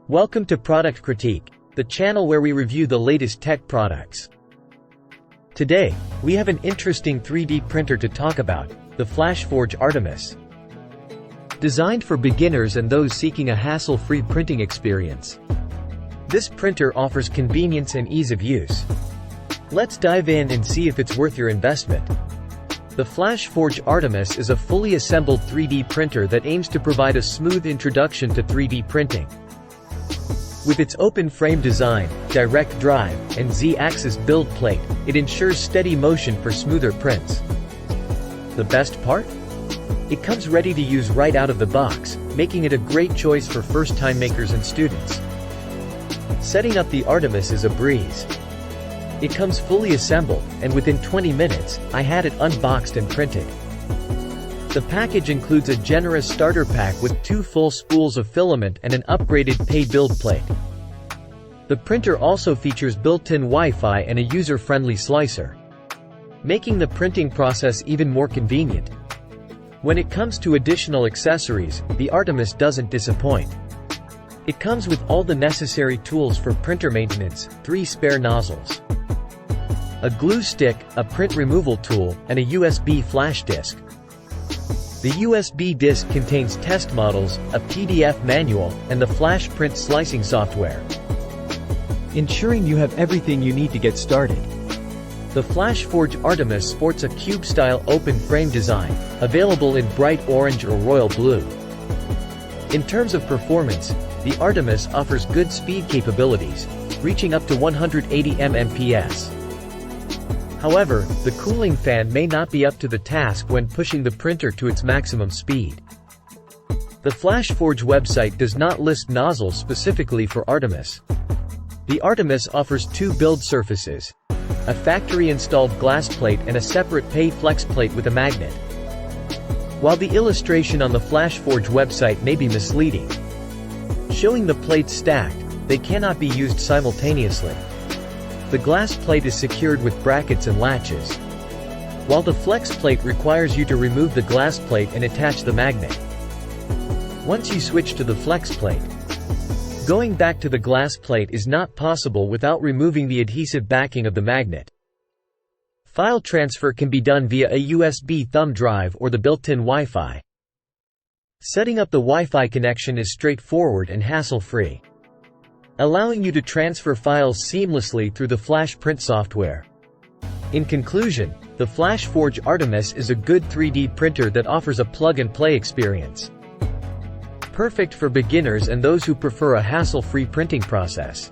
Welcome to Product Critique, the channel where we review the latest tech products. Today, we have an interesting 3D printer to talk about, the FlashForge Artemis. Designed for beginners and those seeking a hassle-free printing experience. This printer offers convenience and ease of use. Let's dive in and see if it's worth your investment. The FlashForge Artemis is a fully assembled 3D printer that aims to provide a smooth introduction to 3D printing. With its open frame design, direct drive, and Z-axis build plate, it ensures steady motion for smoother prints. The best part? It comes ready to use right out of the box, making it a great choice for first-time makers and students. Setting up the Artemis is a breeze. It comes fully assembled, and within 20 minutes, I had it unboxed and printed. The package includes a generous starter pack with 2 full spools of filament and an upgraded pay build plate. The printer also features built-in Wi-Fi and a user-friendly slicer, making the printing process even more convenient. When it comes to additional accessories, the Artemis doesn't disappoint. It comes with all the necessary tools for printer maintenance, 3 spare nozzles, a glue stick, a print removal tool, and a USB flash disk. The USB disk contains test models, a PDF manual, and the flash print slicing software, ensuring you have everything you need to get started. The FlashForge Artemis sports a cube-style open frame design, available in bright orange or royal blue. In terms of performance, the Artemis offers good speed capabilities, reaching up to 180 mpps. However, the cooling fan may not be up to the task when pushing the printer to its maximum speed. The FlashForge website does not list nozzles specifically for Artemis. The Artemis offers 2 build surfaces, a factory-installed glass plate and a separate pay flex plate with a magnet. While the illustration on the FlashForge website may be misleading, showing the plates stacked, they cannot be used simultaneously. The glass plate is secured with brackets and latches, while the flex plate requires you to remove the glass plate and attach the magnet. Once you switch to the flex plate, going back to the glass plate is not possible without removing the adhesive backing of the magnet. File transfer can be done via a USB thumb drive or the built-in Wi-Fi. Setting up the Wi-Fi connection is straightforward and hassle-free, allowing you to transfer files seamlessly through the Flash print software. In conclusion, the FlashForge Artemis is a good 3D printer that offers a plug-and-play experience, perfect for beginners and those who prefer a hassle-free printing process.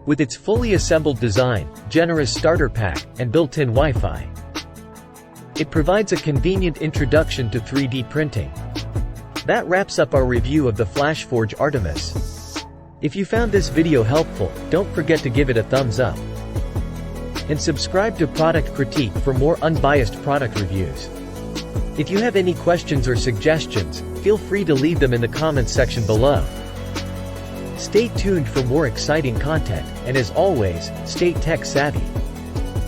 With its fully assembled design, generous starter pack, and built-in Wi-Fi, it provides a convenient introduction to 3D printing. That wraps up our review of the FlashForge Artemis. If you found this video helpful, don't forget to give it a thumbs up. And subscribe to Product Critique for more unbiased product reviews. If you have any questions or suggestions, feel free to leave them in the comments section below. Stay tuned for more exciting content, and as always, stay tech savvy.